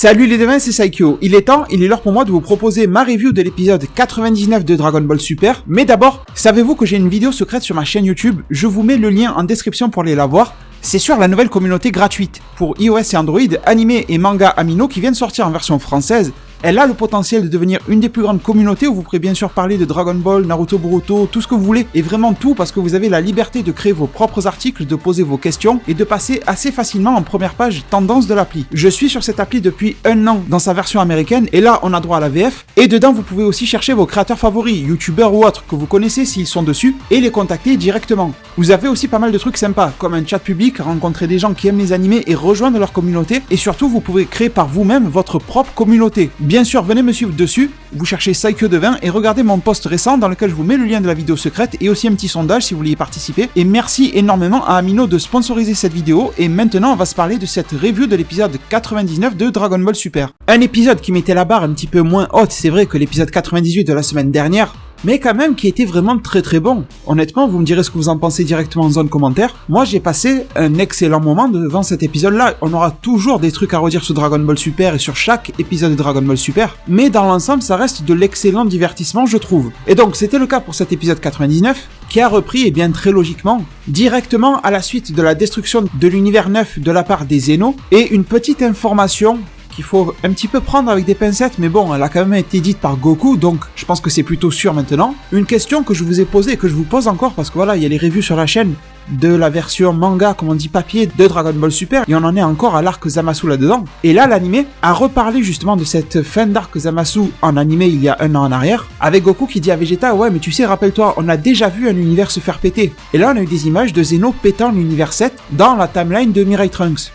Salut les devins, c'est Saikyo. Il est l'heure pour moi de vous proposer ma review de l'épisode 99 de Dragon Ball Super. Mais d'abord, savez-vous que j'ai une vidéo secrète sur ma chaîne YouTube? Je vous mets le lien en description pour aller la voir. C'est sur la nouvelle communauté gratuite pour iOS et Android, animé et manga Amino qui vient de sortir en version française. Elle a le potentiel de devenir une des plus grandes communautés où vous pourrez bien sûr parler de Dragon Ball, Naruto, Boruto, tout ce que vous voulez, et vraiment tout parce que vous avez la liberté de créer vos propres articles, de poser vos questions et de passer assez facilement en première page tendance de l'appli. Je suis sur cette appli depuis un an dans sa version américaine et là on a droit à la VF et dedans vous pouvez aussi chercher vos créateurs favoris, youtubeurs ou autres que vous connaissez s'ils sont dessus et les contacter directement. Vous avez aussi pas mal de trucs sympas comme un chat public, rencontrer des gens qui aiment les animés et rejoindre leur communauté et surtout vous pouvez créer par vous-même votre propre communauté. Bien sûr, venez me suivre dessus, vous cherchez Saikyo Devin et regardez mon post récent dans lequel je vous mets le lien de la vidéo secrète et aussi un petit sondage si vous voulez y participer. Et merci énormément à Amino de sponsoriser cette vidéo et maintenant on va se parler de cette review de l'épisode 99 de Dragon Ball Super. Un épisode qui mettait la barre un petit peu moins haute, c'est vrai que l'épisode 98 de la semaine dernière, mais quand même qui était vraiment très très bon. Honnêtement, vous me direz ce que vous en pensez directement en zone commentaire. Moi, j'ai passé un excellent moment devant cet épisode-là. On aura toujours des trucs à redire sur Dragon Ball Super et sur chaque épisode de Dragon Ball Super, mais dans l'ensemble, ça reste de l'excellent divertissement, je trouve. Et donc, c'était le cas pour cet épisode 99, qui a repris, et bien très logiquement, directement à la suite de la destruction de l'univers 9 de la part des Zeno, et une petite information qu'il faut un petit peu prendre avec des pincettes, mais bon, elle a quand même été dite par Goku, donc je pense que c'est plutôt sûr maintenant. Une question que je vous ai posée et que je vous pose encore, parce que voilà, il y a les reviews sur la chaîne de la version manga, comme on dit papier, de Dragon Ball Super, et on en est encore à l'arc Zamasu là-dedans. Et là, l'animé a reparlé justement de cette fin d'arc Zamasu en animé il y a un an en arrière, avec Goku qui dit à Vegeta, ouais mais tu sais, rappelle-toi, on a déjà vu un univers se faire péter. Et là, on a eu des images de Zeno pétant l'univers 7 dans la timeline de Mirai Trunks.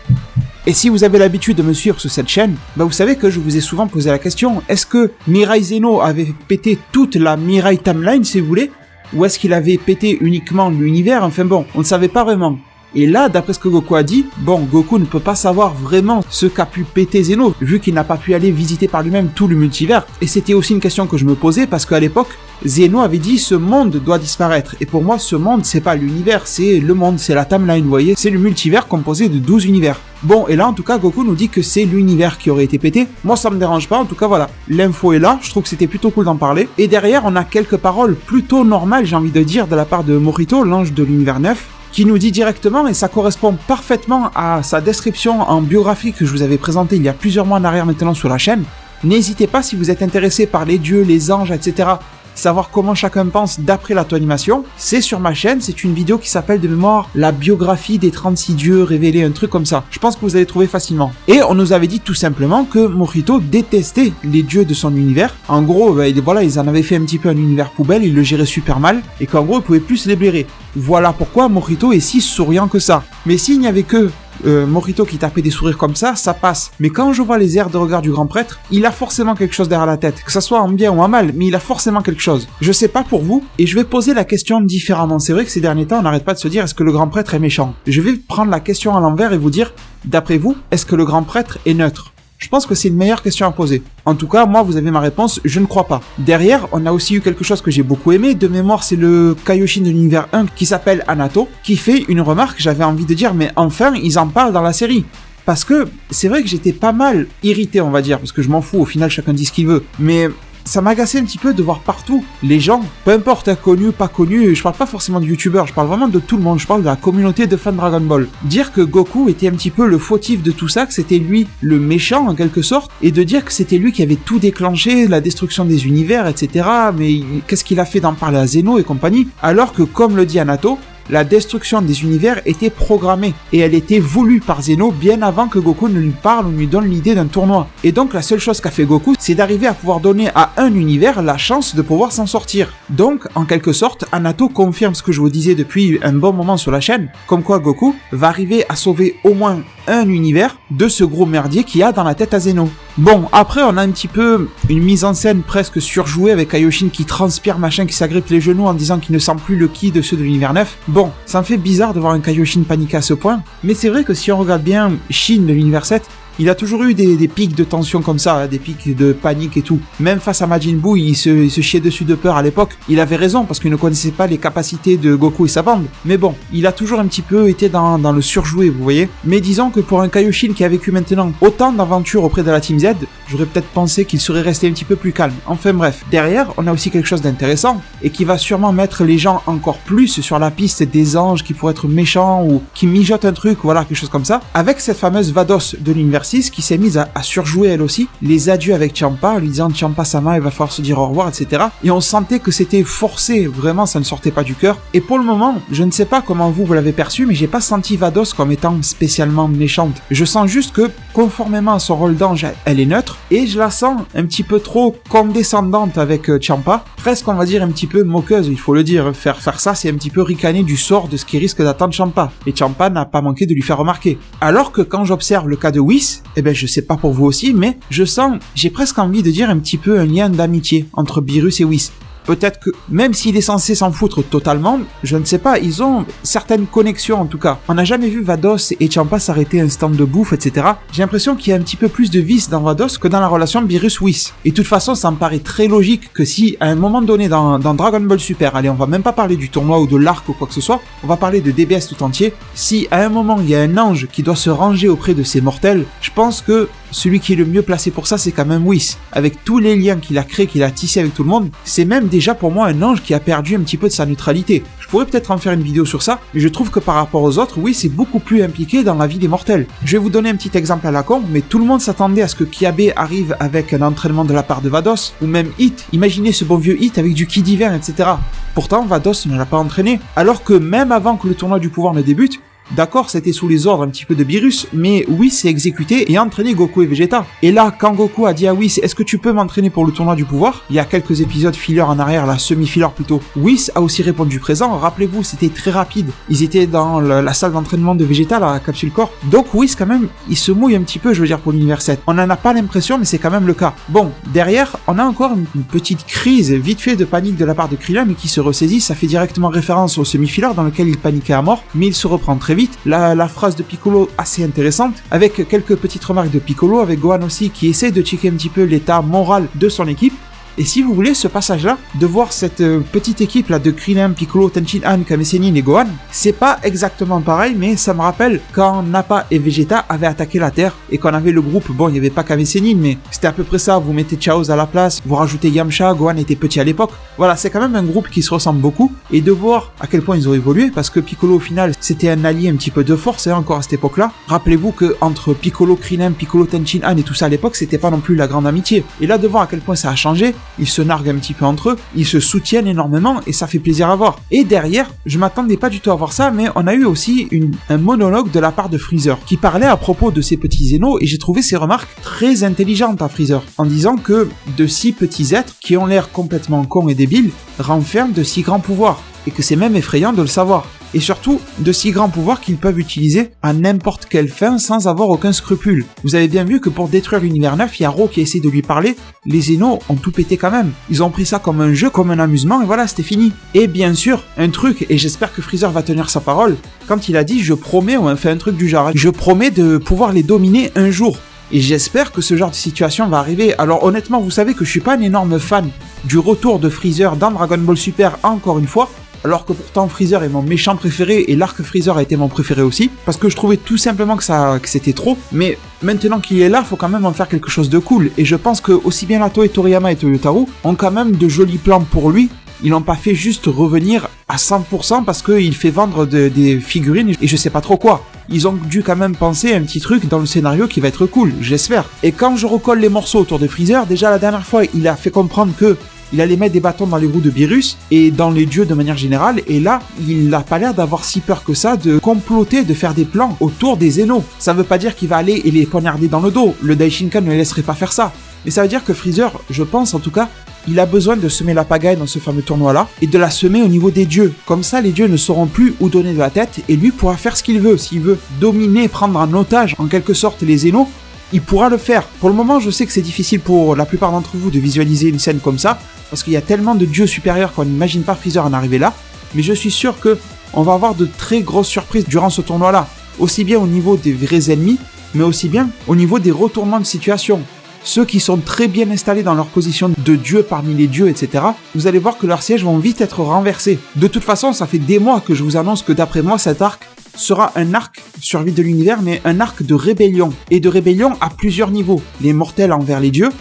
Et si vous avez l'habitude de me suivre sur cette chaîne, bah vous savez que je vous ai souvent posé la question, est-ce que Mirai Zeno avait pété toute la Mirai Timeline, si vous voulez, ou est-ce qu'il avait pété uniquement l'univers? Enfin bon, on ne savait pas vraiment. Et là, d'après ce que Goku a dit, bon, Goku ne peut pas savoir vraiment ce qu'a pu péter Zeno, vu qu'il n'a pas pu aller visiter par lui-même tout le multivers. Et c'était aussi une question que je me posais, parce qu'à l'époque, Zeno avait dit ce monde doit disparaître. Et pour moi, ce monde, c'est pas l'univers, c'est le monde, c'est la timeline, vous voyez, c'est le multivers composé de 12 univers. Bon, et là, en tout cas, Goku nous dit que c'est l'univers qui aurait été pété. Moi, ça me dérange pas, en tout cas, voilà. L'info est là, je trouve que c'était plutôt cool d'en parler. Et derrière, on a quelques paroles plutôt normales, j'ai envie de dire, de la part de Morito, l'ange de l'univers 9, qui nous dit directement, et ça correspond parfaitement à sa description en biographie que je vous avais présentée il y a plusieurs mois en arrière maintenant sur la chaîne. N'hésitez pas, si vous êtes intéressé par les dieux, les anges, etc., savoir comment chacun pense d'après l'auto-animation, c'est sur ma chaîne, c'est une vidéo qui s'appelle de mémoire la biographie des 36 dieux révélés, un truc comme ça. Je pense que vous allez trouver facilement. Et on nous avait dit tout simplement que Morito détestait les dieux de son univers. En gros, voilà, ils en avaient fait un petit peu un univers poubelle, ils le géraient super mal, et qu'en gros, ils pouvaient plus se les blairer. Voilà pourquoi Morito est si souriant que ça. Mais s'il n'y avait que Morito qui tapait des sourires comme ça passe. Mais quand je vois les airs de regard du grand prêtre, il a forcément quelque chose derrière la tête. Que ça soit en bien ou en mal, mais il a forcément quelque chose. Je sais pas pour vous, et je vais poser la question différemment. C'est vrai que ces derniers temps, on n'arrête pas de se dire, est-ce que le grand prêtre est méchant? Je vais prendre la question à l'envers et vous dire, d'après vous, est-ce que le grand prêtre est neutre? Je pense que c'est une meilleure question à poser. En tout cas, moi, vous avez ma réponse, je ne crois pas. Derrière, on a aussi eu quelque chose que j'ai beaucoup aimé. De mémoire, c'est le Kaioshin de l'univers 1 qui s'appelle Anato, qui fait une remarque, j'avais envie de dire, mais enfin, ils en parlent dans la série. Parce que c'est vrai que j'étais pas mal irrité, on va dire, parce que je m'en fous, au final, chacun dit ce qu'il veut. Mais ça m'agaçait un petit peu de voir partout les gens, peu importe, connus, pas connus, je parle pas forcément de youtubeurs, je parle vraiment de tout le monde, je parle de la communauté de fans de Dragon Ball. Dire que Goku était un petit peu le fautif de tout ça, que c'était lui le méchant en quelque sorte, et de dire que c'était lui qui avait tout déclenché, la destruction des univers, etc. Mais qu'est-ce qu'il a fait d'en parler à Zeno et compagnie? Alors que, comme le dit Anato, la destruction des univers était programmée et elle était voulue par Zeno bien avant que Goku ne lui parle ou lui donne l'idée d'un tournoi. Et donc la seule chose qu'a fait Goku, c'est d'arriver à pouvoir donner à un univers la chance de pouvoir s'en sortir. Donc, en quelque sorte, Anato confirme ce que je vous disais depuis un bon moment sur la chaîne, comme quoi Goku va arriver à sauver au moins un univers de ce gros merdier qu'il y a dans la tête à Zeno. Bon, après on a un petit peu une mise en scène presque surjouée avec Kaioshin qui transpire machin, qui s'agrippe les genoux en disant qu'il ne sent plus le ki de ceux de l'univers 9. Bon, ça me fait bizarre de voir un Kaioshin paniquer à ce point, mais c'est vrai que si on regarde bien Shin de l'univers 7, Il a toujours eu des pics de tension comme ça, hein, des pics de panique et tout. Même face à Majin Buu, il se chiait dessus de peur à l'époque. Il avait raison parce qu'il ne connaissait pas les capacités de Goku et sa bande. Mais bon, il a toujours un petit peu été dans le surjoué, vous voyez. Mais disons que pour un Kaioshin qui a vécu maintenant autant d'aventures auprès de la Team Z, j'aurais peut-être pensé qu'il serait resté un petit peu plus calme. Enfin bref, derrière, on a aussi quelque chose d'intéressant et qui va sûrement mettre les gens encore plus sur la piste des anges qui pourraient être méchants ou qui mijotent un truc, voilà, quelque chose comme ça. Avec cette fameuse Vados de l'univers 6 qui s'est mise à surjouer elle aussi, les adieux avec Champa, en lui disant Champa-sama, il va falloir se dire au revoir, etc. Et on sentait que c'était forcé, vraiment, ça ne sortait pas du cœur. Et pour le moment, je ne sais pas comment vous l'avez perçu, mais j'ai pas senti Vados comme étant spécialement méchante. Je sens juste que, conformément à son rôle d'ange, elle est neutre, et je la sens un petit peu trop condescendante avec Champa, presque on va dire un petit peu moqueuse, il faut le dire. Faire ça, c'est un petit peu ricaner du sort de ce qui risque d'attendre Champa, et Champa n'a pas manqué de lui faire remarquer. Alors que quand j'observe le cas de Whis, eh ben je sais pas pour vous aussi, mais je sens, j'ai presque envie de dire un petit peu un lien d'amitié entre Beerus et Whis. Peut-être que, même s'il est censé s'en foutre totalement, je ne sais pas, ils ont certaines connexions en tout cas. On n'a jamais vu Vados et Champa s'arrêter un stand de bouffe, etc. J'ai l'impression qu'il y a un petit peu plus de vice dans Vados que dans la relation Beerus-Whis. Et de toute façon, ça me paraît très logique que si, à un moment donné dans Dragon Ball Super, allez, on va même pas parler du tournoi ou de l'arc ou quoi que ce soit, on va parler de DBS tout entier, si à un moment il y a un ange qui doit se ranger auprès de ces mortels, je pense que celui qui est le mieux placé pour ça, c'est quand même Whis. Avec tous les liens qu'il a créés, qu'il a tissés avec tout le monde, c'est même déjà pour moi un ange qui a perdu un petit peu de sa neutralité. Je pourrais peut-être en faire une vidéo sur ça, mais je trouve que par rapport aux autres, Whis est beaucoup plus impliqué dans la vie des mortels. Je vais vous donner un petit exemple à la con, mais tout le monde s'attendait à ce que Kiabe arrive avec un entraînement de la part de Vados, ou même Hit. Imaginez ce bon vieux Hit avec du ki divin, etc. Pourtant, Vados ne l'a pas entraîné, alors que même avant que le tournoi du pouvoir ne débute, d'accord, c'était sous les ordres un petit peu de Beerus, mais Whis s'est exécuté et a entraîné Goku et Vegeta. Et là, quand Goku a dit à Whis, est-ce que tu peux m'entraîner pour le tournoi du pouvoir? Il y a quelques épisodes filler en arrière, la semi-filler plutôt. Whis a aussi répondu présent, rappelez-vous, c'était très rapide. Ils étaient dans la salle d'entraînement de Vegeta, la capsule corps. Donc Whis quand même, il se mouille un petit peu, je veux dire, pour l'univers 7. On n'en a pas l'impression, mais c'est quand même le cas. Bon, derrière, on a encore une petite crise vite fait de panique de la part de Krillin, mais qui se ressaisit, ça fait directement référence au semi-filler dans lequel il paniquait à mort, mais il se reprend très vite. La phrase de Piccolo assez intéressante, avec quelques petites remarques de Piccolo, avec Gohan aussi qui essaie de checker un petit peu l'état moral de son équipe. Et si vous voulez, ce passage-là, de voir cette petite équipe-là de Krillin, Piccolo, Tenshinhan, Kame Sennin et Gohan, c'est pas exactement pareil, mais ça me rappelle quand Nappa et Vegeta avaient attaqué la Terre et qu'on avait le groupe, bon, il n'y avait pas Kame Sennin, mais c'était à peu près ça, vous mettez Chaoz à la place, vous rajoutez Yamcha, Gohan était petit à l'époque. Voilà, c'est quand même un groupe qui se ressemble beaucoup, et de voir à quel point ils ont évolué, parce que Piccolo, au final, c'était un allié un petit peu de force, encore à cette époque-là. Rappelez-vous que entre Piccolo, Krillin, Piccolo, Tenshinhan et tout ça à l'époque, c'était pas non plus la grande amitié. Et là, de voir à quel point ça a changé, ils se narguent un petit peu entre eux, ils se soutiennent énormément et ça fait plaisir à voir. Et derrière, je m'attendais pas du tout à voir ça, mais on a eu aussi un monologue de la part de Freezer qui parlait à propos de ces petits Zénos et j'ai trouvé ses remarques très intelligentes à Freezer en disant que de si petits êtres qui ont l'air complètement cons et débiles renferment de si grands pouvoirs et que c'est même effrayant de le savoir. Et surtout, de si grands pouvoirs qu'ils peuvent utiliser à n'importe quelle fin sans avoir aucun scrupule. Vous avez bien vu que pour détruire l'univers 9, il y a Ro qui essaie de lui parler, les Zénos ont tout pété quand même. Ils ont pris ça comme un jeu, comme un amusement, et voilà, c'était fini. Et bien sûr, un truc, et j'espère que Freezer va tenir sa parole, quand il a dit « je promets », on fait un truc du genre « je promets de pouvoir les dominer un jour ». Et j'espère que ce genre de situation va arriver. Alors honnêtement, vous savez que je suis pas un énorme fan du retour de Freezer dans Dragon Ball Super encore une fois, alors que pourtant Freezer est mon méchant préféré et l'arc Freezer a été mon préféré aussi, parce que je trouvais tout simplement que c'était trop, mais maintenant qu'il est là, faut quand même en faire quelque chose de cool, et je pense que aussi bien Nato et Toriyama et Toyotaru ont quand même de jolis plans pour lui. Ils n'ont pas fait juste revenir à 100% parce qu'il fait vendre des figurines et je sais pas trop quoi. Ils ont dû quand même penser à un petit truc dans le scénario qui va être cool, j'espère. Et quand je recolle les morceaux autour de Freezer, déjà la dernière fois, il a fait comprendre que il allait mettre des bâtons dans les roues de Beerus et dans les dieux de manière générale, et là, il n'a pas l'air d'avoir si peur que ça de comploter, de faire des plans autour des Zénos. Ça veut pas dire qu'il va aller et les poignarder dans le dos, le Daishinkan ne laisserait pas faire ça. Mais ça veut dire que Freezer, je pense en tout cas, il a besoin de semer la pagaille dans ce fameux tournoi-là, et de la semer au niveau des dieux. Comme ça, les dieux ne sauront plus où donner de la tête, et lui pourra faire ce qu'il veut. S'il veut dominer, prendre en otage, en quelque sorte, les Zénos, il pourra le faire. Pour le moment, je sais que c'est difficile pour la plupart d'entre vous de visualiser une scène comme ça, parce qu'il y a tellement de dieux supérieurs qu'on n'imagine pas Freezer en arriver là, mais je suis sûr que on va avoir de très grosses surprises durant ce tournoi-là, aussi bien au niveau des vrais ennemis, mais aussi bien au niveau des retournements de situation. Ceux qui sont très bien installés dans leur position de dieu parmi les dieux, etc., vous allez voir que leurs sièges vont vite être renversés. De toute façon, ça fait des mois que je vous annonce que d'après moi, cet arc sera un arc survie de l'univers, mais un arc de rébellion. Et de rébellion à plusieurs niveaux. Les mortels envers les dieux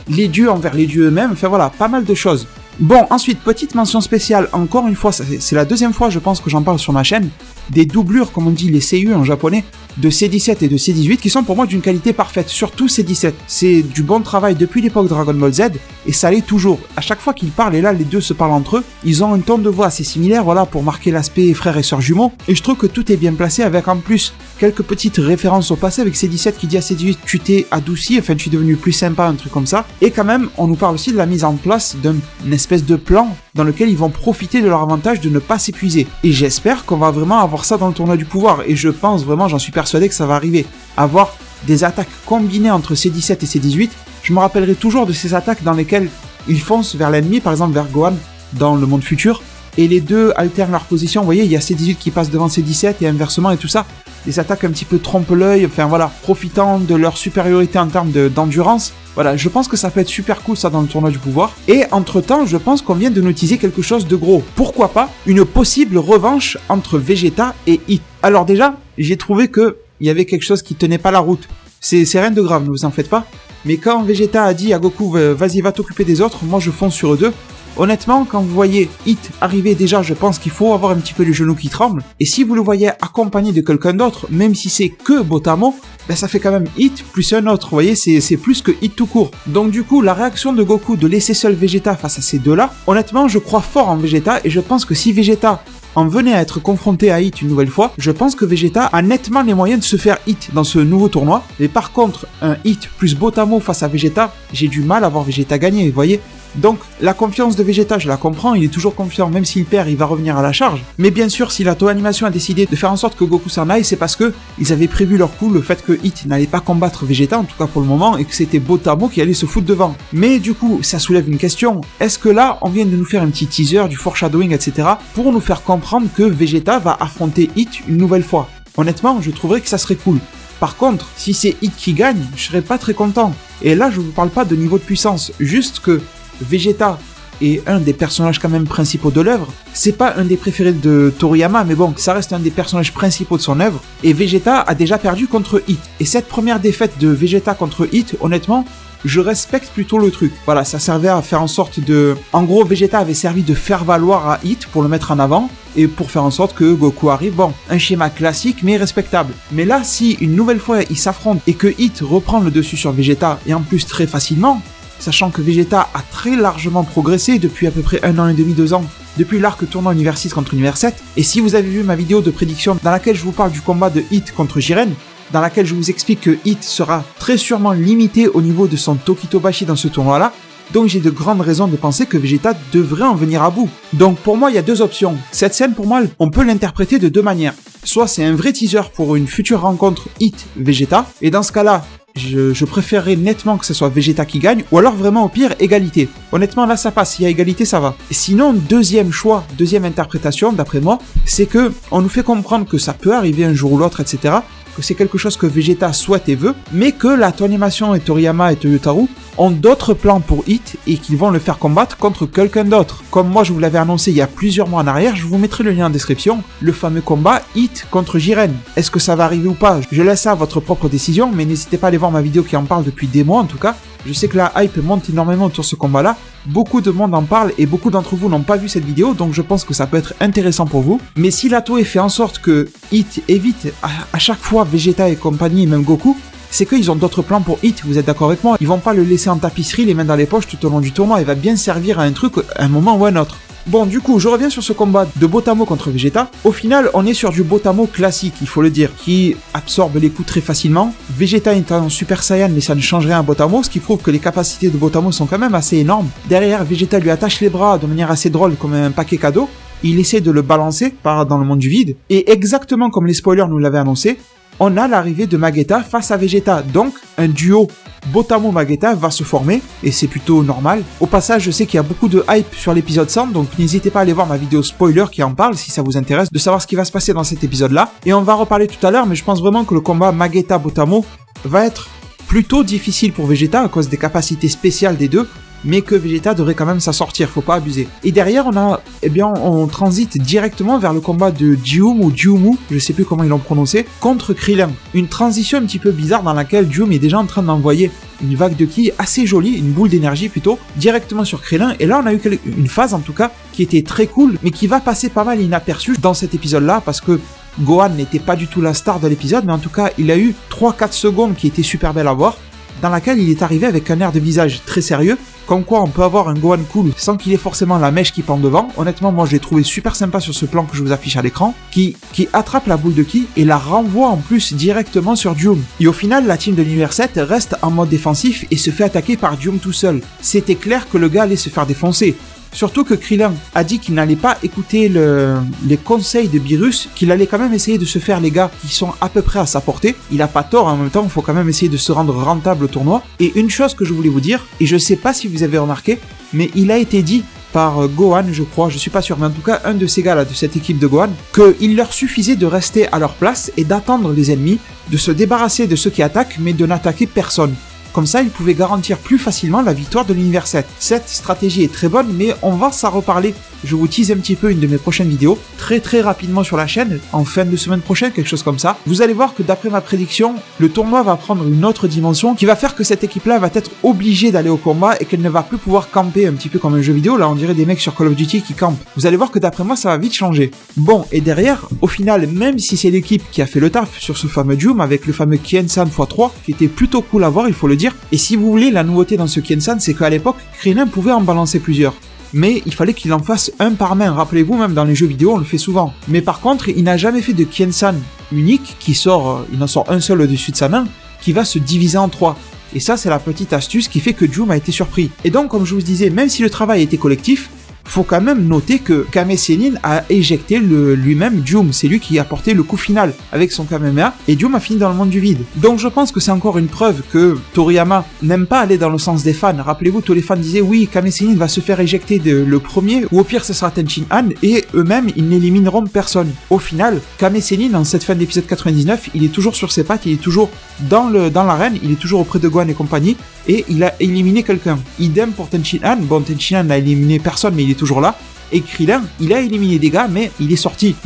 envers les dieux eux-mêmes, enfin voilà, pas mal de choses. Bon, ensuite, petite mention spéciale, encore une fois, c'est la deuxième fois je pense que j'en parle sur ma chaîne, des doublures, comme on dit les seiyuu en japonais, de C17 et de C18 qui sont pour moi d'une qualité parfaite, surtout C17. C'est du bon travail depuis l'époque Dragon Ball Z et ça l'est toujours. À chaque fois qu'ils parlent, et là les deux se parlent entre eux, ils ont un ton de voix assez similaire, voilà, pour marquer l'aspect frère et sœur jumeaux. Et je trouve que tout est bien placé avec en plus quelques petites références au passé avec C17 qui dit à C18 tu t'es adouci, enfin tu es devenu plus sympa, un truc comme ça. Et quand même, on nous parle aussi de la mise en place d'une espèce de plan dans lequel ils vont profiter de leur avantage de ne pas s'épuiser. Et j'espère qu'on va vraiment avoir ça dans le tournoi du pouvoir. Et je pense vraiment, j'en suis persuadé que ça va arriver. Avoir des attaques combinées entre C17 et C18. Je me rappellerai toujours de ces attaques dans lesquelles ils foncent vers l'ennemi, par exemple vers Gohan dans le monde futur. Et les deux alternent leur position. Vous voyez, il y a C18 qui passe devant C17 et inversement et tout ça. Des attaques un petit peu trompe-l'œil, enfin voilà, profitant de leur supériorité en termes d'endurance. Voilà, je pense que ça peut être super cool ça dans le tournoi du pouvoir. Et entre-temps, je pense qu'on vient de nous teaser quelque chose de gros. Pourquoi pas une possible revanche entre Vegeta et Hit. Alors déjà, j'ai trouvé que il y avait quelque chose qui tenait pas la route. C'est rien de grave, ne vous en faites pas. Mais quand Vegeta a dit à Goku, vas-y, va t'occuper des autres, moi je fonce sur eux deux. Honnêtement, quand vous voyez Hit arriver déjà, je pense qu'il faut avoir un petit peu les genoux qui tremblent. Et si vous le voyez accompagné de quelqu'un d'autre, même si c'est que Botamo, ben ça fait quand même Hit plus un autre. Vous voyez, c'est plus que Hit tout court. Donc du coup, la réaction de Goku de laisser seul Vegeta face à ces deux-là, honnêtement, je crois fort en Vegeta et je pense que si Vegeta en venait à être confronté à Hit une nouvelle fois, je pense que Vegeta a nettement les moyens de se faire Hit dans ce nouveau tournoi. Mais par contre, un Hit plus Botamo face à Vegeta, j'ai du mal à voir Vegeta gagner, vous voyez. Donc, la confiance de Vegeta, je la comprends, il est toujours confiant, même s'il perd, il va revenir à la charge. Mais bien sûr, si la Toei Animation a décidé de faire en sorte que Goku s'en aille, c'est parce que ils avaient prévu leur coup, le fait que Hit n'allait pas combattre Vegeta, en tout cas pour le moment, et que c'était Botamo qui allait se foutre devant. Mais du coup, ça soulève une question, est-ce que là, on vient de nous faire un petit teaser, du foreshadowing, etc., pour nous faire comprendre que Vegeta va affronter Hit une nouvelle fois? Honnêtement, je trouverais que ça serait cool. Par contre, si c'est Hit qui gagne, je serais pas très content. Et là, je vous parle pas de niveau de puissance, juste que Vegeta est un des personnages quand même principaux de l'œuvre. C'est pas un des préférés de Toriyama, mais bon, ça reste un des personnages principaux de son œuvre. Et Vegeta a déjà perdu contre Hit. Et cette première défaite de Vegeta contre Hit, honnêtement, je respecte plutôt le truc. Voilà, ça servait à faire en sorte de... En gros, Vegeta avait servi de faire valoir à Hit pour le mettre en avant et pour faire en sorte que Goku arrive. Bon, un schéma classique mais respectable. Mais là, si une nouvelle fois ils s'affrontent et que Hit reprend le dessus sur Vegeta, et en plus très facilement, sachant que Vegeta a très largement progressé depuis à peu près 1 an et demi, 2 ans, depuis l'arc tournoi Univers 6 contre Univers 7, et si vous avez vu ma vidéo de prédiction dans laquelle je vous parle du combat de Hit contre Jiren, dans laquelle je vous explique que Hit sera très sûrement limité au niveau de son Tokitobashi dans ce tournoi-là, donc j'ai de grandes raisons de penser que Vegeta devrait en venir à bout. Donc pour moi, il y a deux options. Cette scène, pour moi, on peut l'interpréter de deux manières. Soit c'est un vrai teaser pour une future rencontre Hit-Vegeta, et dans ce cas-là, je préférerais nettement que ce soit Vegeta qui gagne, ou alors vraiment au pire, égalité. Honnêtement, là ça passe, s'il y a égalité, ça va. Sinon, deuxième choix, deuxième interprétation, d'après moi, c'est que on nous fait comprendre que ça peut arriver un jour ou l'autre, etc., que c'est quelque chose que Vegeta souhaite et veut, mais que la Toei Animation et Toriyama et Toyotarou ont d'autres plans pour Hit et qu'ils vont le faire combattre contre quelqu'un d'autre. Comme moi je vous l'avais annoncé il y a plusieurs mois en arrière, je vous mettrai le lien en description, le fameux combat Hit contre Jiren. Est-ce que ça va arriver ou pas? Je laisse ça à votre propre décision, mais n'hésitez pas à aller voir ma vidéo qui en parle depuis des mois en tout cas. Je sais que la hype monte énormément autour de ce combat-là, beaucoup de monde en parle et beaucoup d'entre vous n'ont pas vu cette vidéo, donc je pense que ça peut être intéressant pour vous. Mais si la Toei fait en sorte que Hit évite à chaque fois Vegeta et compagnie, et même Goku, c'est qu'ils ont d'autres plans pour Hit, vous êtes d'accord avec moi? Ils vont pas le laisser en tapisserie, les mains dans les poches tout au long du tournoi, il va bien servir à un truc à un moment ou à un autre. Bon, du coup, je reviens sur ce combat de Botamo contre Vegeta. Au final, on est sur du Botamo classique, il faut le dire, qui absorbe les coups très facilement. Vegeta est en Super Saiyan, mais ça ne change rien à Botamo, ce qui prouve que les capacités de Botamo sont quand même assez énormes. Derrière, Vegeta lui attache les bras de manière assez drôle, comme un paquet cadeau. Il essaie de le balancer dans le monde du vide. Et exactement comme les spoilers nous l'avaient annoncé, on a l'arrivée de Magetta face à Vegeta. Donc, un duo Botamo-Magetta va se former, et c'est plutôt normal. Au passage, je sais qu'il y a beaucoup de hype sur l'épisode 100, donc n'hésitez pas à aller voir ma vidéo spoiler qui en parle, si ça vous intéresse, de savoir ce qui va se passer dans cet épisode-là. Et on va reparler tout à l'heure, mais je pense vraiment que le combat Magetta-Botamo va être plutôt difficile pour Vegeta à cause des capacités spéciales des deux, mais que Vegeta devrait quand même s'en sortir, faut pas abuser. Et derrière, on transite directement vers le combat de Djoom ou Djoumu, je sais plus comment ils l'ont prononcé, contre Krillin. Une transition un petit peu bizarre dans laquelle Djoom est déjà en train d'envoyer une vague de ki assez jolie, une boule d'énergie plutôt, directement sur Krillin. Et là, on a eu une phase en tout cas qui était très cool, mais qui va passer pas mal inaperçue dans cet épisode-là, parce que Gohan n'était pas du tout la star de l'épisode, mais en tout cas, il a eu 3-4 secondes qui étaient super belles à voir, dans laquelle il est arrivé avec un air de visage très sérieux, comme quoi on peut avoir un Gohan cool sans qu'il ait forcément la mèche qui pend devant. Honnêtement, moi je l'ai trouvé super sympa sur ce plan que je vous affiche à l'écran, qui attrape la boule de ki et la renvoie en plus directement sur Djoom. Et au final, la team de l'univers 7 reste en mode défensif et se fait attaquer par Djoom tout seul. C'était clair que le gars allait se faire défoncer. Surtout que Krillin a dit qu'il n'allait pas écouter les conseils de Beerus, qu'il allait quand même essayer de se faire les gars qui sont à peu près à sa portée. Il a pas tort, en même temps, il faut quand même essayer de se rendre rentable au tournoi. Et une chose que je voulais vous dire, et je sais pas si vous avez remarqué, mais il a été dit par Gohan, je crois, je suis pas sûr, mais en tout cas un de ces gars-là, de cette équipe de Gohan, qu'il leur suffisait de rester à leur place et d'attendre les ennemis, de se débarrasser de ceux qui attaquent, mais de n'attaquer personne. Comme ça, ils pouvaient garantir plus facilement la victoire de l'univers 7. Cette stratégie est très bonne, mais on va s'en reparler. Je vous tease un petit peu une de mes prochaines vidéos, très rapidement sur la chaîne, en fin de semaine prochaine, quelque chose comme ça. Vous allez voir que d'après ma prédiction, le tournoi va prendre une autre dimension qui va faire que cette équipe-là va être obligée d'aller au combat et qu'elle ne va plus pouvoir camper un petit peu comme un jeu vidéo. Là, on dirait des mecs sur Call of Duty qui campent. Vous allez voir que d'après moi, ça va vite changer. Bon, et derrière, au final, même si c'est l'équipe qui a fait le taf sur ce fameux Djoom avec le fameux Kien-san x3, qui était plutôt cool à voir, il faut le dire. Et si vous voulez, la nouveauté dans ce Kien-san, c'est qu'à l'époque, Krillin pouvait en balancer plusieurs. Mais il fallait qu'il en fasse un par main. Rappelez-vous, même dans les jeux vidéo, on le fait souvent. Mais par contre, il n'a jamais fait de Kien-san unique, il en sort un seul au-dessus de sa main, qui va se diviser en 3. Et ça, c'est la petite astuce qui fait que Djoom a été surpris. Et donc, comme je vous disais, même si le travail était collectif, faut quand même noter que Kame Sennin a éjecté lui-même Djoom. C'est lui qui a porté le coup final avec son Kamehameha et Djoom a fini dans le monde du vide. Donc je pense que c'est encore une preuve que Toriyama n'aime pas aller dans le sens des fans. Rappelez-vous, tous les fans disaient oui, Kame Sennin va se faire éjecter le premier, ou au pire ce sera Tenchin Han, et eux-mêmes ils n'élimineront personne. Au final, Kame Sennin, en cette fin d'épisode 99, il est toujours sur ses pattes, il est toujours dans l'arène, il est toujours auprès de Gohan et compagnie, et il a éliminé quelqu'un. Idem pour Tenchin Han. Bon, Tenchin Han n'a éliminé personne, mais il est toujours là. Et Krillin, il a éliminé des gars, mais il est sorti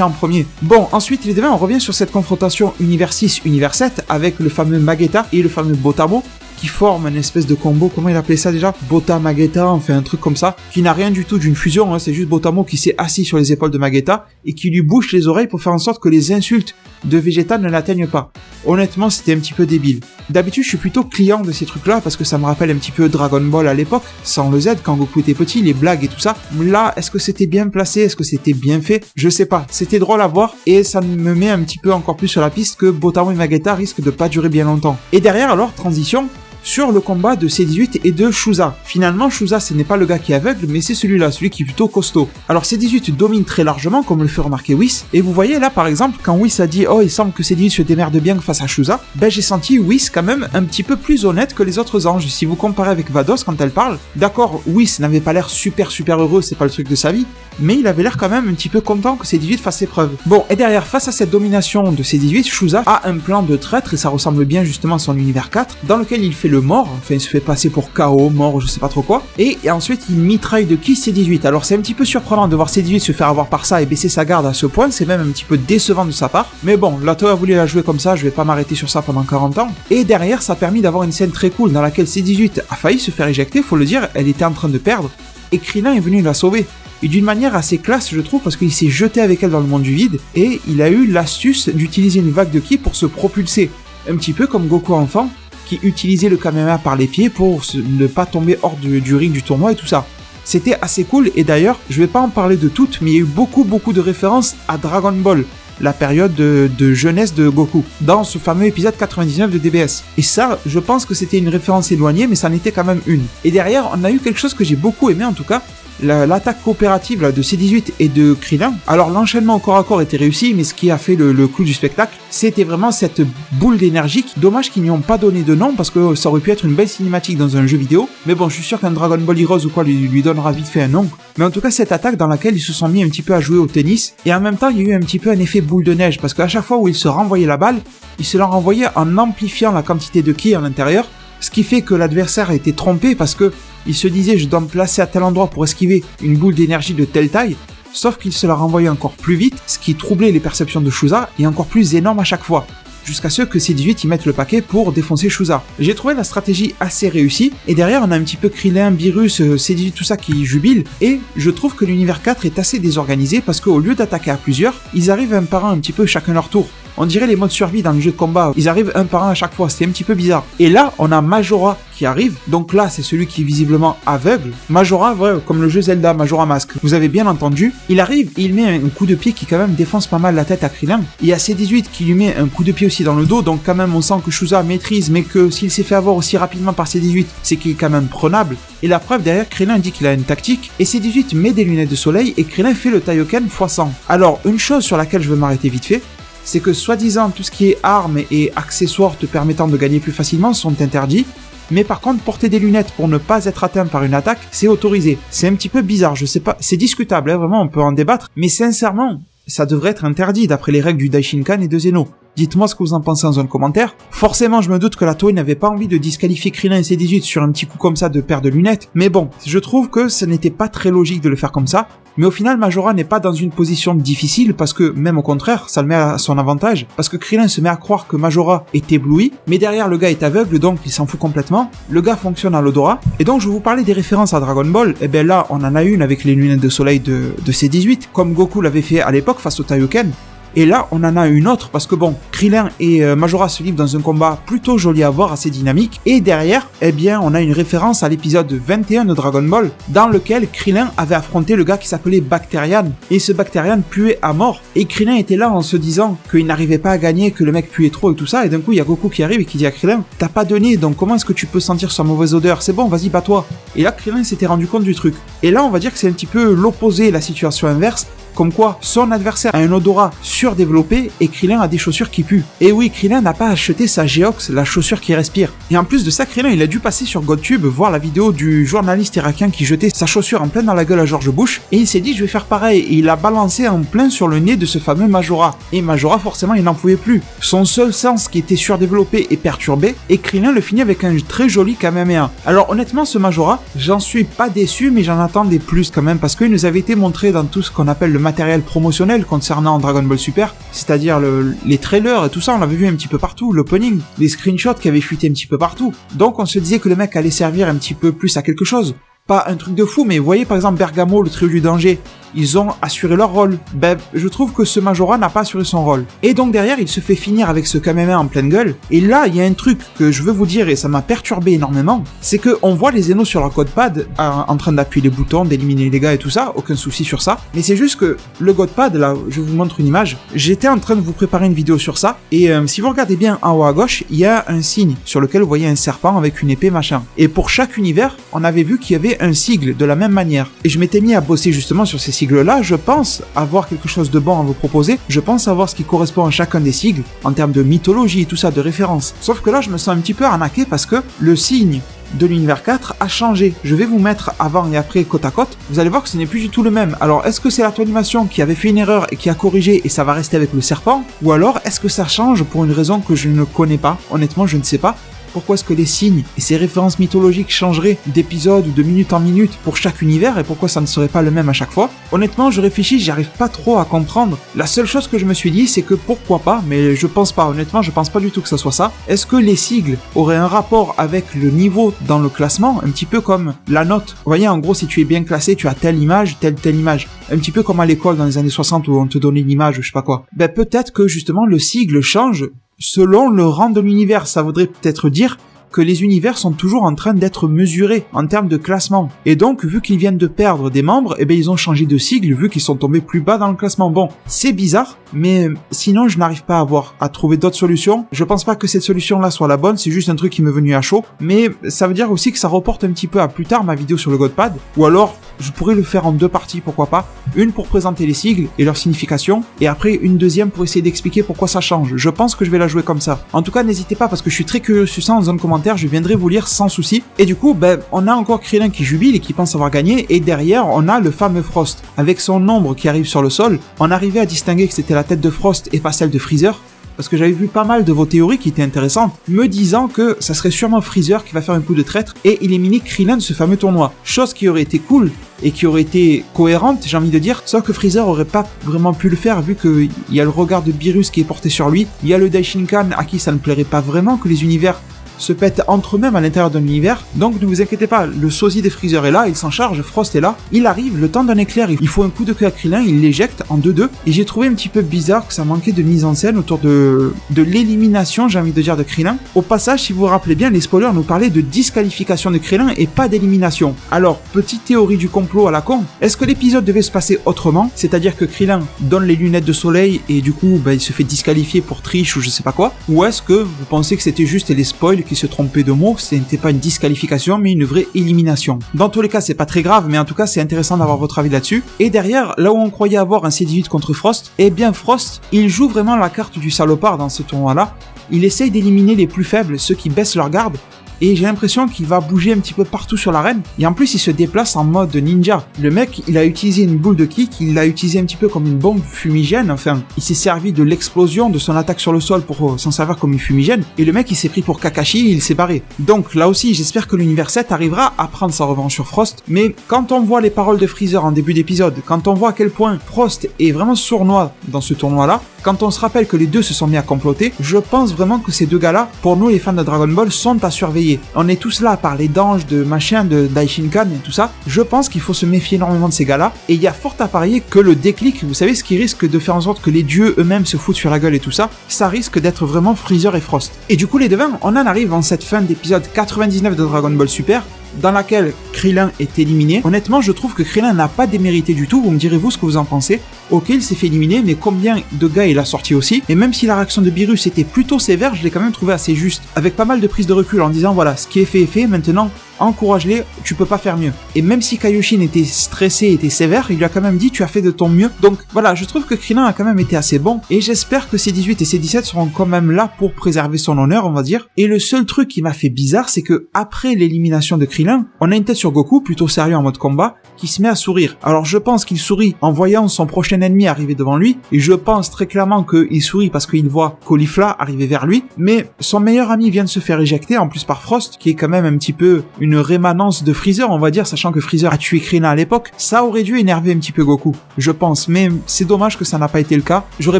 en premier. Bon, ensuite, évidemment, on revient sur cette confrontation Univers 6, Univers 7, avec le fameux Magetta et le fameux Botamo, qui forment une espèce de combo, comment il appelait ça déjà? Bota Magetta, enfin un truc comme ça, qui n'a rien du tout d'une fusion, hein, c'est juste Botamo qui s'est assis sur les épaules de Magetta, et qui lui bouche les oreilles pour faire en sorte que les insultes de Vegeta ne l'atteignent pas. Honnêtement, c'était un petit peu débile. D'habitude, je suis plutôt client de ces trucs-là, parce que ça me rappelle un petit peu Dragon Ball à l'époque, sans le Z, quand Goku était petit, les blagues et tout ça. Là, est-ce que c'était bien placé? Est-ce que c'était bien fait? Je sais pas. C'était drôle à voir, et ça me met un petit peu encore plus sur la piste que Botamo et Magetta risquent de pas durer bien longtemps. Et derrière, alors, transition sur le combat de C18 et de Shuza. Finalement, Shuza, ce n'est pas le gars qui est aveugle, mais c'est celui-là, celui qui est plutôt costaud. Alors C18 domine très largement, comme le fait remarquer Whis, et vous voyez là, par exemple, quand Whis a dit « Oh, il semble que C18 se démerde bien face à Shuza », ben j'ai senti Whis quand même un petit peu plus honnête que les autres anges. Si vous comparez avec Vados quand elle parle, d'accord, Whis n'avait pas l'air super heureux, c'est pas le truc de sa vie, mais il avait l'air quand même un petit peu content que C18 fasse ses preuves. Bon, et derrière, face à cette domination de C18, Shuza a un plan de traître, et ça ressemble bien justement à son univers 4, dans lequel il fait le mort, enfin il se fait passer pour KO, mort, je sais pas trop quoi, et ensuite il mitraille de qui? C18. Alors c'est un petit peu surprenant de voir C18 se faire avoir par ça et baisser sa garde à ce point, c'est même un petit peu décevant de sa part, mais bon, la Toei a voulu la jouer comme ça, je vais pas m'arrêter sur ça pendant 40 ans, et derrière ça a permis d'avoir une scène très cool dans laquelle C18 a failli se faire éjecter, faut le dire, elle était en train de perdre, et Krillin est venu la sauver. Et d'une manière assez classe, je trouve, parce qu'il s'est jeté avec elle dans le monde du vide, et il a eu l'astuce d'utiliser une vague de ki pour se propulser. Un petit peu comme Goku enfant, qui utilisait le Kamehameha par les pieds pour ne pas tomber hors du ring du tournoi et tout ça. C'était assez cool, et d'ailleurs, je vais pas en parler de toutes, mais il y a eu beaucoup de références à Dragon Ball, la période de jeunesse de Goku, dans ce fameux épisode 99 de DBS. Et ça, je pense que c'était une référence éloignée, mais ça en était quand même une. Et derrière, on a eu quelque chose que j'ai beaucoup aimé en tout cas, l'attaque coopérative là, de C18 et de Krillin. Alors l'enchaînement au corps à corps était réussi, mais ce qui a fait le clou du spectacle, c'était vraiment cette boule d'énergie. Dommage qu'ils n'y ont pas donné de nom, parce que ça aurait pu être une belle cinématique dans un jeu vidéo. Mais bon, je suis sûr qu'un Dragon Ball Heroes ou quoi lui donnera vite fait un nom. Mais en tout cas, cette attaque dans laquelle ils se sont mis un petit peu à jouer au tennis, et en même temps, il y a eu un petit peu un effet boule de neige, parce qu'à chaque fois où il se renvoyait la balle, il se la renvoyait en amplifiant la quantité de ki à l'intérieur, ce qui fait que l'adversaire a été trompé parce que il se disait je dois me placer à tel endroit pour esquiver une boule d'énergie de telle taille, sauf qu'il se la renvoyait encore plus vite, ce qui troublait les perceptions de Shuza et encore plus énorme à chaque fois. Jusqu'à ce que C18 y mettent le paquet pour défoncer Shuza. J'ai trouvé la stratégie assez réussie, et derrière on a un petit peu Krillin, Beerus, C18, tout ça qui jubile, et je trouve que l'univers 4 est assez désorganisé parce qu'au lieu d'attaquer à plusieurs, ils arrivent un par un petit peu chacun leur tour. On dirait les modes survie dans le jeu de combat, ils arrivent un par un à chaque fois, c'est un petit peu bizarre. Et là, on a Majora qui arrive, donc là c'est celui qui est visiblement aveugle. Majora, ouais, comme le jeu Zelda, Majora Mask, vous avez bien entendu. Il arrive et il met un coup de pied qui quand même défonce pas mal la tête à Krillin. Il y a C18 qui lui met un coup de pied aussi dans le dos, donc quand même on sent que Shuza maîtrise, mais que s'il s'est fait avoir aussi rapidement par C18, c'est qu'il est quand même prenable. Et la preuve derrière, Krillin dit qu'il a une tactique, et C18 met des lunettes de soleil et Krillin fait le Taioken x100. Alors, une chose sur laquelle je veux m'arrêter vite fait, c'est que soi-disant tout ce qui est armes et accessoires te permettant de gagner plus facilement sont interdits, mais par contre porter des lunettes pour ne pas être atteint par une attaque, c'est autorisé. C'est un petit peu bizarre, je sais pas, c'est discutable, hein, vraiment on peut en débattre, mais sincèrement, ça devrait être interdit d'après les règles du Daishinkan et de Zeno. Dites-moi ce que vous en pensez dans un commentaire. Forcément, je me doute que la Toei n'avait pas envie de disqualifier Krillin et C18 sur un petit coup comme ça de paire de lunettes, mais bon, je trouve que ce n'était pas très logique de le faire comme ça. Mais au final, Majora n'est pas dans une position difficile parce que, même au contraire, ça le met à son avantage. Parce que Krillin se met à croire que Majora est ébloui, mais derrière le gars est aveugle, donc il s'en fout complètement. Le gars fonctionne à l'odorat. Et donc je vais vous parler des références à Dragon Ball. Et bien là, on en a une avec les lunettes de soleil de C18, comme Goku l'avait fait à l'époque face au Taioken. Et là, on en a une autre parce que bon, Krillin et Majora se livrent dans un combat plutôt joli à voir, assez dynamique. Et derrière, eh bien, on a une référence à l'épisode 21 de Dragon Ball, dans lequel Krillin avait affronté le gars qui s'appelait Bacterian. Et ce Bacterian puait à mort. Et Krillin était là en se disant qu'il n'arrivait pas à gagner, que le mec puait trop et tout ça. Et d'un coup, il y a Goku qui arrive et qui dit à Krillin, t'as pas de nez, donc comment est-ce que tu peux sentir sa mauvaise odeur? C'est bon, vas-y, bats-toi. Et là, Krillin s'était rendu compte du truc. Et là, on va dire que c'est un petit peu l'opposé, la situation inverse. Comme quoi, son adversaire a un odorat surdéveloppé et Krillin a des chaussures qui puent. Et oui, Krillin n'a pas acheté sa Geox, la chaussure qui respire. Et en plus de ça, Krillin, il a dû passer sur GodTube voir la vidéo du journaliste irakien qui jetait sa chaussure en plein dans la gueule à George Bush. Et il s'est dit, je vais faire pareil. Et il a balancé en plein sur le nez de ce fameux Majora. Et Majora, forcément, il n'en pouvait plus. Son seul sens qui était surdéveloppé et perturbé. Et Krillin le finit avec un très joli Kamehameha. Alors honnêtement, ce Majora, j'en suis pas déçu, mais j'en attendais plus quand même parce qu'il nous avait été montré dans tout ce qu'on appelle le matériel promotionnel concernant Dragon Ball Super, c'est-à-dire les trailers et tout ça, on l'avait vu un petit peu partout, l'opening, les screenshots qui avaient fuité un petit peu partout. Donc on se disait que le mec allait servir un petit peu plus à quelque chose. Pas un truc de fou, mais vous voyez par exemple Bergamo, le trio du danger, ils ont assuré leur rôle. Ben, je trouve que ce Majora n'a pas assuré son rôle. Et donc derrière, il se fait finir avec ce Kamehameha en pleine gueule. Et là, il y a un truc que je veux vous dire et ça m'a perturbé énormément, c'est que on voit les Zeno sur leur codepad en train d'appuyer les boutons, d'éliminer les dégâts et tout ça, aucun souci sur ça. Mais c'est juste que le codepad, là, je vous montre une image, j'étais en train de vous préparer une vidéo sur ça, et si vous regardez bien en haut à gauche, il y a un signe sur lequel vous voyez un serpent avec une épée machin. Et pour chaque univers, on avait vu qu'il y avait un sigle de la même manière. Et je m'étais mis à bosser justement sur ces sigles-là, je pense avoir quelque chose de bon à vous proposer, je pense savoir ce qui correspond à chacun des sigles, en termes de mythologie et tout ça, de référence. Sauf que là, je me sens un petit peu arnaqué parce que le signe de l'univers 4 a changé. Je vais vous mettre avant et après côte à côte, vous allez voir que ce n'est plus du tout le même. Alors, est-ce que c'est la Toonimation qui avait fait une erreur et qui a corrigé et ça va rester avec le serpent? Ou alors, est-ce que ça change pour une raison que je ne connais pas? Honnêtement, je ne sais pas. Pourquoi est-ce que les signes et ces références mythologiques changeraient d'épisode ou de minute en minute pour chaque univers et pourquoi ça ne serait pas le même à chaque fois? Honnêtement, je réfléchis, j'arrive pas trop à comprendre. La seule chose que je me suis dit, c'est que pourquoi pas, mais je pense pas, honnêtement, je pense pas du tout que ça soit ça. Est-ce que les sigles auraient un rapport avec le niveau dans le classement, un petit peu comme la note? Vous voyez, en gros, si tu es bien classé, tu as telle image, telle image. Un petit peu comme à l'école dans les années 60 où on te donnait une image, je sais pas quoi. Ben peut-être que justement le sigle change selon le rang de l'univers. Ça voudrait peut-être dire que les univers sont toujours en train d'être mesurés en termes de classement. Et donc, vu qu'ils viennent de perdre des membres, eh ben ils ont changé de sigle vu qu'ils sont tombés plus bas dans le classement. Bon, c'est bizarre, mais sinon je n'arrive pas à trouver d'autres solutions. Je pense pas que cette solution-là soit la bonne, c'est juste un truc qui m'est venu à chaud. Mais ça veut dire aussi que ça reporte un petit peu à plus tard ma vidéo sur le Godpad, ou alors je pourrais le faire en deux parties, pourquoi pas. Une pour présenter les sigles et leur signification, et après une deuxième pour essayer d'expliquer pourquoi ça change. Je pense que je vais la jouer comme ça. En tout cas, n'hésitez pas parce que je suis très curieux sur ça en zone commentaire. commentaires, je viendrai vous lire sans souci. Et du coup, on a encore Krillin qui jubile et qui pense avoir gagné, et derrière, on a le fameux Frost. Avec son ombre qui arrive sur le sol, on arrivait à distinguer que c'était la tête de Frost et pas celle de Freezer. Parce que j'avais vu pas mal de vos théories qui étaient intéressantes, me disant que ça serait sûrement Freezer qui va faire un coup de traître et éliminer Krillin de ce fameux tournoi. Chose qui aurait été cool et qui aurait été cohérente, j'ai envie de dire, sauf que Freezer aurait pas vraiment pu le faire vu qu'il y a le regard de Beerus qui est porté sur lui, il y a le Daishinkan à qui ça ne plairait pas vraiment que les univers se pètent entre eux-mêmes à l'intérieur d'un univers, donc ne vous inquiétez pas, le sosie des Freezer est là, il s'en charge, Frost est là, il arrive, le temps d'un éclair, il faut un coup de queue à Krillin, il l'éjecte en 2-2, et j'ai trouvé un petit peu bizarre que ça manquait de mise en scène autour de l'élimination, j'ai envie de dire, de Krillin. Au passage, si vous vous rappelez bien, les spoilers nous parlaient de disqualification de Krillin et pas d'élimination. Alors, petite théorie du complot à la con, est-ce que l'épisode devait se passer autrement, c'est-à-dire que Krillin donne les lunettes de soleil et du coup, il se fait disqualifier pour triche ou je sais pas quoi, ou est-ce que vous pensez que c'était juste les spoils qui se trompaient de mots, ce n'était pas une disqualification mais une vraie élimination. Dans tous les cas, c'est pas très grave, mais en tout cas, c'est intéressant d'avoir votre avis là-dessus. Et derrière, là où on croyait avoir un C18 contre Frost, eh bien Frost, il joue vraiment la carte du salopard dans ce tournoi-là. Il essaye d'éliminer les plus faibles, ceux qui baissent leur garde, et j'ai l'impression qu'il va bouger un petit peu partout sur l'arène, et en plus il se déplace en mode ninja. Le mec, il a utilisé une boule de kick, il l'a utilisé un petit peu comme une bombe fumigène, enfin, il s'est servi de l'explosion de son attaque sur le sol pour s'en servir comme une fumigène, et le mec il s'est pris pour Kakashi et il s'est barré. Donc là aussi, j'espère que l'univers 7 arrivera à prendre sa revanche sur Frost, mais quand on voit les paroles de Freezer en début d'épisode, quand on voit à quel point Frost est vraiment sournois dans ce tournoi-là, quand on se rappelle que les deux se sont mis à comploter, je pense vraiment que ces deux gars-là, pour nous les fans de Dragon Ball, sont à surveiller. On est tous là à parler d'anges, de machin, de Daishinkan et tout ça. Je pense qu'il faut se méfier énormément de ces gars-là. Et il y a fort à parier que le déclic, vous savez, ce qui risque de faire en sorte que les dieux eux-mêmes se foutent sur la gueule et tout ça, ça risque d'être vraiment Freezer et Frost. Et du coup, les devins, on en arrive en cette fin d'épisode 99 de Dragon Ball Super, dans laquelle Krillin est éliminé. Honnêtement, je trouve que Krillin n'a pas démérité du tout. Vous me direz-vous ce que vous en pensez. Ok, il s'est fait éliminer, mais combien de gars il a sorti aussi. Et même si la réaction de Beerus était plutôt sévère, je l'ai quand même trouvé assez juste. Avec pas mal de prise de recul en disant, voilà, ce qui est fait, maintenant, encourage-les, tu peux pas faire mieux. Et même si Kaioshin était stressé, était sévère, il lui a quand même dit, tu as fait de ton mieux. Donc voilà, je trouve que Krillin a quand même été assez bon. Et j'espère que ces 18 et ces 17 seront quand même là pour préserver son honneur, on va dire. Et le seul truc qui m'a fait bizarre, c'est que après l'élimination de Krillin, on a une tête sur Goku, plutôt sérieux en mode combat, qui se met à sourire. Alors je pense qu'il sourit en voyant son prochain ennemi arriver devant lui, et je pense très clairement qu'il sourit parce qu'il voit Caulifla arriver vers lui, mais son meilleur ami vient de se faire éjecter, en plus par Frost, qui est quand même un petit peu une rémanence de Freezer, on va dire, sachant que Freezer a tué Krillin à l'époque. Ça aurait dû énerver un petit peu Goku, je pense, mais c'est dommage que ça n'a pas été le cas. J'aurais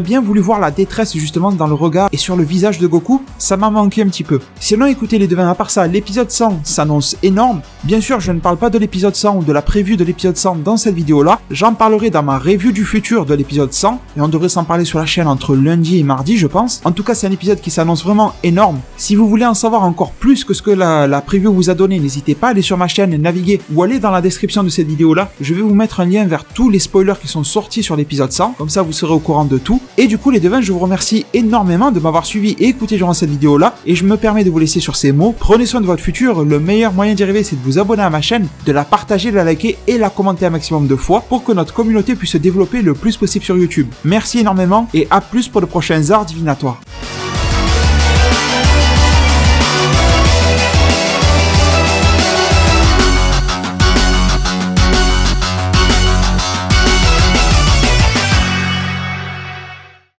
bien voulu voir la détresse justement dans le regard et sur le visage de Goku, ça m'a manqué un petit peu. Sinon, écoutez les devins, à part ça, l'épisode 100 s'annonce énorme. Bien sûr, je ne parle pas de l'épisode 100 ou de la preview de l'épisode 100 dans cette vidéo-là. J'en parlerai dans ma review du futur de l'épisode 100. Et on devrait s'en parler sur la chaîne entre lundi et mardi, je pense. En tout cas, c'est un épisode qui s'annonce vraiment énorme. Si vous voulez en savoir encore plus que ce que la preview vous a donné, n'hésitez pas à aller sur ma chaîne, naviguer ou aller dans la description de cette vidéo-là. Je vais vous mettre un lien vers tous les spoilers qui sont sortis sur l'épisode 100. Comme ça, vous serez au courant de tout. Et du coup, les devins, je vous remercie énormément de m'avoir suivi et écouté durant cette vidéo-là. Et je me permets de vous laisser sur ces mots. Prenez soin de votre futur. Le meilleur moyen d'y arriver, c'est de vous abonner à ma chaîne, de la partager, de la liker et la commenter un maximum de fois pour que notre communauté puisse se développer le plus possible sur YouTube. Merci énormément et à plus pour de prochains arts divinatoires.